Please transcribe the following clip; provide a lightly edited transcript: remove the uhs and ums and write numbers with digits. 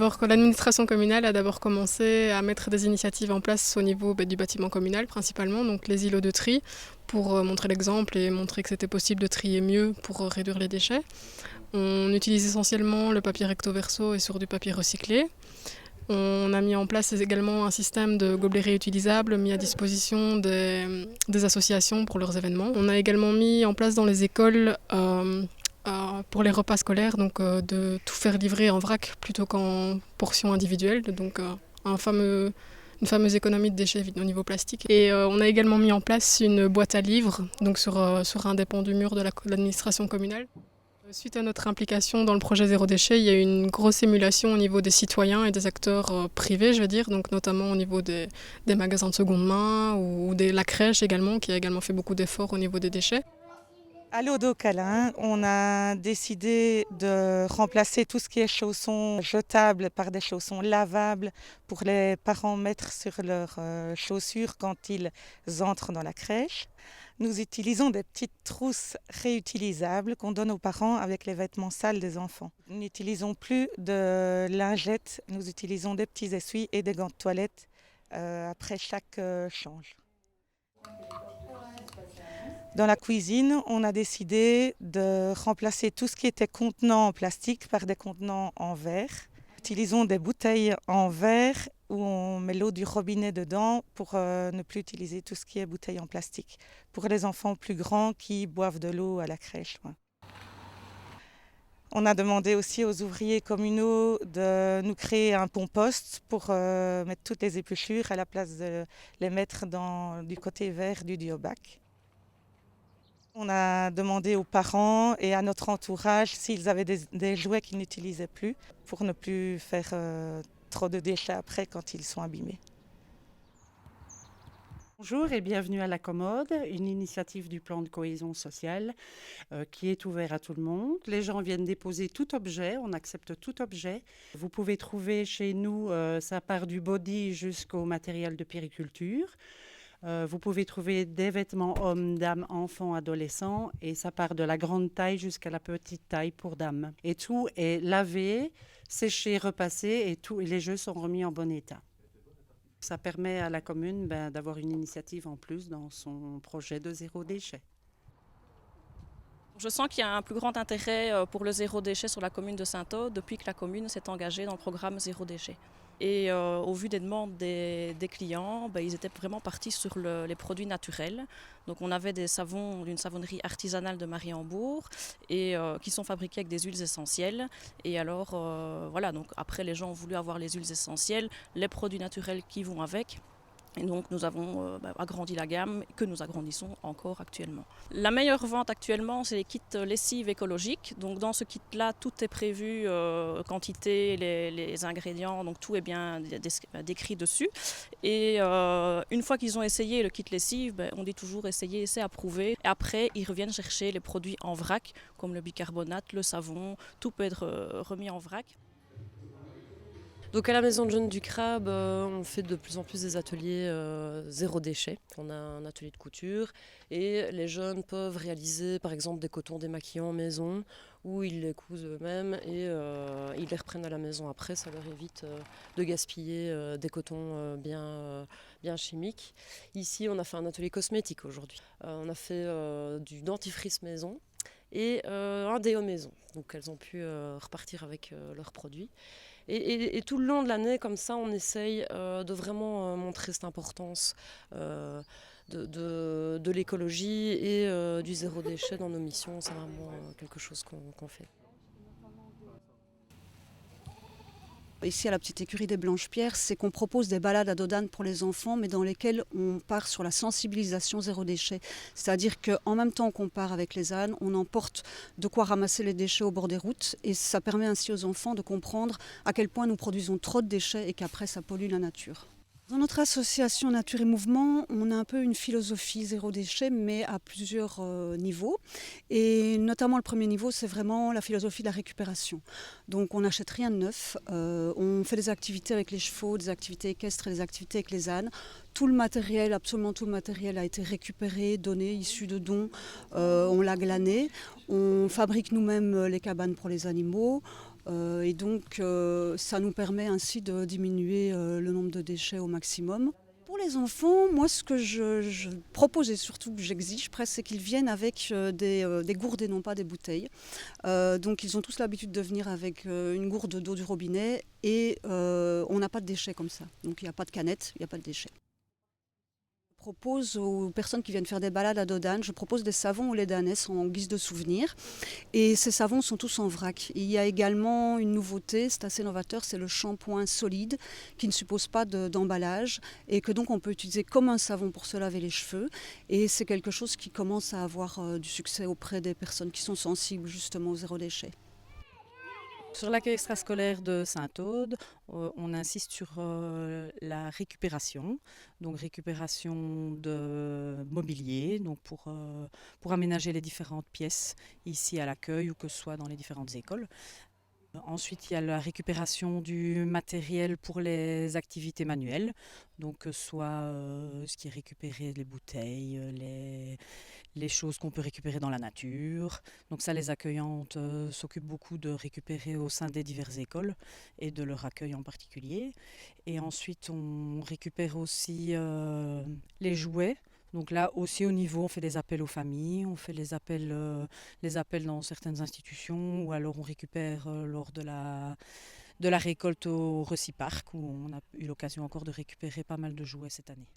d'abord que l'administration communale a d'abord commencé à mettre des initiatives en place au niveau du bâtiment communal principalement, donc les îlots de tri, pour montrer l'exemple et montrer que c'était possible de trier mieux pour réduire les déchets. On utilise essentiellement le papier recto verso et sur du papier recyclé. On a mis en place également un système de gobelets réutilisables mis à disposition des associations pour leurs événements. On a également mis en place dans les écoles pour les repas scolaires, donc de tout faire livrer en vrac plutôt qu'en portions individuelles, donc une fameuse économie de déchets au niveau plastique. Et on a également mis en place une boîte à livres donc sur un des pans du mur de l'administration communale. Suite à notre implication dans le projet Zéro Déchet, il y a eu une grosse émulation au niveau des citoyens et des acteurs privés, je veux dire, donc notamment au niveau des magasins de seconde main ou la crèche également, qui a également fait beaucoup d'efforts au niveau des déchets. À l'eau d'eau câlin, on a décidé de remplacer tout ce qui est chaussons jetables par des chaussons lavables pour les parents mettre sur leurs chaussures quand ils entrent dans la crèche. Nous utilisons des petites trousses réutilisables qu'on donne aux parents avec les vêtements sales des enfants. Nous n'utilisons plus de lingettes, nous utilisons des petits essuies et des gants de toilette après chaque change. Dans la cuisine, on a décidé de remplacer tout ce qui était contenant en plastique par des contenants en verre. Utilisons des bouteilles en verre où on met l'eau du robinet dedans pour ne plus utiliser tout ce qui est bouteilles en plastique. Pour les enfants plus grands qui boivent de l'eau à la crèche. Ouais. On a demandé aussi aux ouvriers communaux de nous créer un compost pour mettre toutes les épluchures à la place de les mettre du côté vert du diobac. On a demandé aux parents et à notre entourage s'ils avaient des jouets qu'ils n'utilisaient plus pour ne plus faire trop de déchets après quand ils sont abîmés. Bonjour et bienvenue à La Commode, une initiative du plan de cohésion sociale qui est ouvert à tout le monde. Les gens viennent déposer tout objet, on accepte tout objet. Vous pouvez trouver chez nous, ça part du body jusqu'au matériel de périculture. Vous pouvez trouver des vêtements hommes, dames, enfants, adolescents et ça part de la grande taille jusqu'à la petite taille pour dames. Et tout est lavé, séché, repassé et les jeux sont remis en bon état. Ça permet à la commune d'avoir une initiative en plus dans son projet de zéro déchet. Je sens qu'il y a un plus grand intérêt pour le zéro déchet sur la commune de Saint-Aude depuis que la commune s'est engagée dans le programme zéro déchet. Et au vu des demandes des clients, ils étaient vraiment partis sur les produits naturels. Donc on avait des savons d'une savonnerie artisanale de Mariembourg et qui sont fabriqués avec des huiles essentielles. Et alors voilà, donc après les gens ont voulu avoir les huiles essentielles, les produits naturels qui vont avec. Et donc nous avons agrandi la gamme que nous agrandissons encore actuellement. La meilleure vente actuellement, c'est les kits lessive écologiques. Donc dans ce kit-là, tout est prévu, quantité, les ingrédients, donc tout est bien décrit dessus. Et une fois qu'ils ont essayé le kit lessive, on dit toujours essayer, c'est approuvé. Et après, ils reviennent chercher les produits en vrac, comme le bicarbonate, le savon, tout peut être remis en vrac. Donc à la Maison de Jeunes du Crabe, on fait de plus en plus des ateliers zéro déchet. On a un atelier de couture et les jeunes peuvent réaliser par exemple des cotons démaquillants maison où ils les cousent eux-mêmes et ils les reprennent à la maison après. Ça leur évite de gaspiller des cotons bien chimiques. Ici, on a fait un atelier cosmétique aujourd'hui. On a fait du dentifrice maison et un déo maison. Donc elles ont pu repartir avec leurs produits. Et tout le long de l'année, comme ça, on essaye de vraiment montrer cette importance de l'écologie et du zéro déchet dans nos missions. C'est vraiment quelque chose qu'on fait. Ici à la petite écurie des Blanches-Pierres, c'est qu'on propose des balades à dos d'âne pour les enfants, mais dans lesquelles on part sur la sensibilisation zéro déchet. C'est-à-dire qu'en même temps qu'on part avec les ânes, on emporte de quoi ramasser les déchets au bord des routes et ça permet ainsi aux enfants de comprendre à quel point nous produisons trop de déchets et qu'après ça pollue la nature. Dans notre association Nature et Mouvement, on a un peu une philosophie zéro déchet, mais à plusieurs niveaux. Et notamment le premier niveau, c'est vraiment la philosophie de la récupération. Donc on n'achète rien de neuf, on fait des activités avec les chevaux, des activités équestres et des activités avec les ânes. Tout le matériel, absolument tout le matériel a été récupéré, donné, issu de dons, on l'a glané. On fabrique nous-mêmes les cabanes pour les animaux. Et donc ça nous permet ainsi de diminuer le nombre de déchets au maximum. Pour les enfants, moi ce que je propose et surtout que j'exige presque, c'est qu'ils viennent avec des gourdes et non pas des bouteilles. Donc ils ont tous l'habitude de venir avec une gourde d'eau du robinet et on n'a pas de déchets comme ça. Donc il n'y a pas de canette, il n'y a pas de déchets. Je propose aux personnes qui viennent faire des balades à Dodane, je propose des savons au lait d'ânesse en guise de souvenir. Et ces savons sont tous en vrac. Il y a également une nouveauté, c'est assez novateur, c'est le shampoing solide qui ne suppose pas d'emballage et que donc on peut utiliser comme un savon pour se laver les cheveux. Et c'est quelque chose qui commence à avoir du succès auprès des personnes qui sont sensibles justement au zéro déchet. Sur l'accueil extrascolaire de Saint-Aude, on insiste sur la récupération, donc récupération de mobilier, donc pour aménager les différentes pièces ici à l'accueil ou que ce soit dans les différentes écoles. Ensuite, il y a la récupération du matériel pour les activités manuelles, donc que ce soit ce qui est récupéré, les bouteilles, les choses qu'on peut récupérer dans la nature. Donc ça, les accueillantes s'occupent beaucoup de récupérer au sein des diverses écoles et de leur accueil en particulier. Et ensuite, on récupère aussi les jouets. Donc là aussi au niveau, on fait des appels aux familles, on fait les appels dans certaines institutions ou alors on récupère lors de la récolte au Reciparc où on a eu l'occasion encore de récupérer pas mal de jouets cette année.